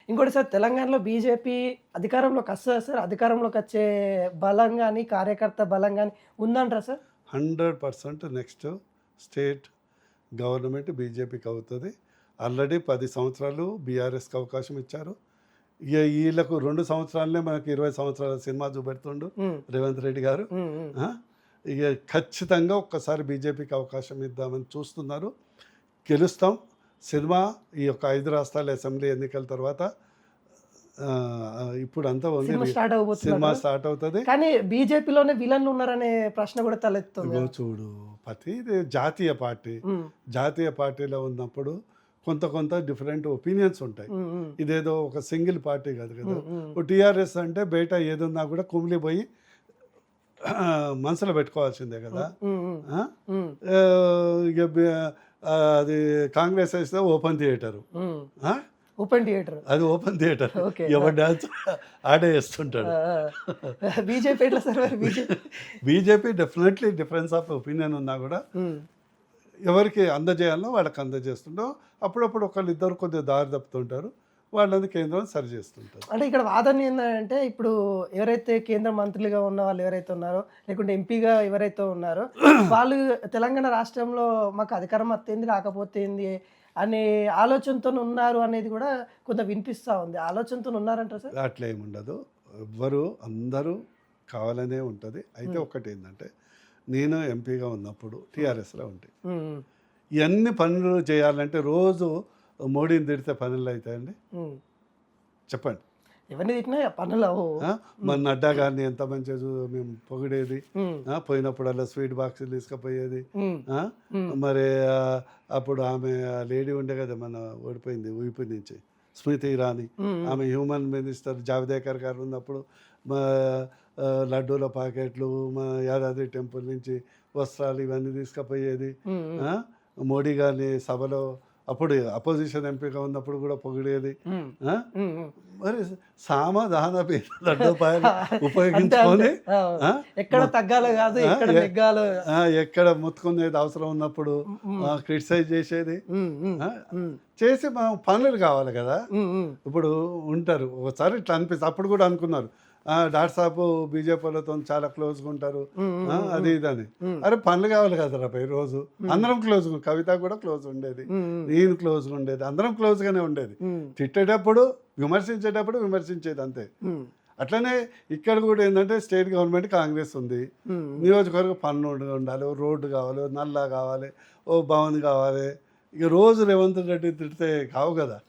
ఇంకోటి సార్ తెలంగాణలో బీజేపీ అధికారంలోకి వస్తదా సార్? అధికారంలోకి వచ్చే బలం గాని, కార్యకర్త బలం గాని ఉందంటారా సార్? 100% నెక్స్ట్ స్టేట్ గవర్నమెంట్ బీజేపీకి అవుతుంది. ఆల్రెడీ 10 సంవత్సరాలు బీఆర్ఎస్కి అవకాశం ఇచ్చారు. ఇక వీళ్ళకు 2 సంవత్సరాలనే మనకి 20 సంవత్సరాల సినిమా చూపెడుతుండు రేవంత్ రెడ్డి గారు. ఇక ఖచ్చితంగా ఒక్కసారి బీజేపీకి అవకాశం ఇద్దామని చూస్తున్నారు. గెలుస్తాం. సినిమా ఈ యొక్క 5 రాష్ట్రాల అసెంబ్లీ ఎన్నికల తర్వాత ఇప్పుడు అంతా ఉంది, సినిమా స్టార్ట్ అవుతుంది. కానీ బీజేపీలోనే విలన్లు ఉన్నారనే ప్రశ్న కూడా తలెత్తుంది. చూడు పతి జాతీయ పార్టీలో ఉన్నప్పుడు కొంత డిఫరెంట్ ఒపీనియన్స్ ఉంటాయి. ఇదేదో ఒక సింగిల్ పార్టీ కాదు కదా. టీఆర్ఎస్ అంటే బయట ఏదున్నా కూడా కుమిలిపోయి మనసులో పెట్టుకోవాల్సిందే కదా. ఇక అది కాంగ్రెస్ వేస్తే ఓపెన్ థియేటర్, అది ఓపెన్ థియేటర్, ఎవరి డాన్స్ ఆడే వేస్తుంటాడు. BJP definitely difference of opinion ఉన్నా కూడా ఎవరికి అందజేయాలో వాళ్ళకి అందజేస్తుంటాం. అప్పుడప్పుడు ఒకళ్ళిద్దరు కొద్దిగా దారి తప్పుతుంటారు, వాళ్ళని కేంద్రం సరి చేస్తుంటారు. అంటే ఇక్కడ వాదన ఏంటంటే ఇప్పుడు ఎవరైతే కేంద్ర మంత్రులుగా ఉన్న వాళ్ళు ఎవరైతే ఉన్నారో, లేకుంటే ఎంపీగా ఎవరైతే ఉన్నారో వాళ్ళు తెలంగాణ రాష్ట్రంలో మాకు అధికారం అత్తేంది రాకపోతే ఏంది అనే ఆలోచనతో ఉన్నారు అనేది కూడా కొంత వినిపిస్తూ ఉంది. ఆలోచనతో ఉన్నారంటారు సార్? అట్లా ఏముండదు, ఎవ్వరు అందరూ కావాలనే ఉంటుంది. అయితే ఒక్కటి ఏంటంటే నేను ఎంపీగా ఉన్నప్పుడు టీఆర్ఎస్లో ఉంటాయి. ఇవన్నీ పనులు చేయాలంటే రోజు మోడీని తిడితే పనులు అవుతాయండి? చెప్పండి. ఎవరిని తిట్టినా పనులు మన నడ్డా గారిని ఎంత మంచిగా మేము పొగిడేది, పోయినప్పుడల్లా స్వీట్ బాక్సులు తీసుకుపోయేది. మరి అప్పుడు ఆమె లేడీ ఉండే కదా, మన ఓడిపోయింది ఊపి నుంచి, స్మృతి ఇరానీ, ఆమె హ్యూమన్ మినిస్టర్ జావదేకర్ గారు ఉన్నప్పుడు మా లడ్డూల ప్యాకెట్లు, మా యాదాద్రి టెంపుల్ నుంచి వస్త్రాలు ఇవన్నీ తీసుకుపోయేది. మోడీ గారిని సభలో అప్పుడు అపోజిషన్ ఎంపీగా ఉన్నప్పుడు కూడా పొగిడేది. మరి సామధాన లడ్డూపాయలు ఉపయోగించుకొని ఎక్కడ తగ్గాలో కాదు, ఎక్కడ ముత్తుకునేది అవసరం ఉన్నప్పుడు క్రిటిసైజ్ చేసేది. చేసి మనం పనులు కావాలి కదా. ఇప్పుడు ఉంటారు ఒకసారి ఇట్లా అనిపిస్తుంది. అప్పుడు కూడా అనుకున్నారు డాక్టర్ సాబ్ బీజేపీలతో చాలా క్లోజ్గా ఉంటారు అది ఇదని. అరే పనులు కావాలి కదరా పై రోజు అందరం క్లోజ్గా, కవిత కూడా క్లోజ్ ఉండేది, నేను క్లోజ్గా ఉండేది, అందరం క్లోజ్గానే ఉండేది. తిట్టేటప్పుడు విమర్శించేటప్పుడు విమర్శించేది అంతే. అట్లనే ఇక్కడ కూడా ఏంటంటే స్టేట్ గవర్నమెంట్ కాంగ్రెస్ ఉంది, నియోజకవర్గ పన్ను ఉండాలి, రోడ్డు కావాలి, నల్లా కావాలి, ఓ భవన్ కావాలి. ఇక రోజు రేవంత్ రెడ్డి తిడితే కావు కదా.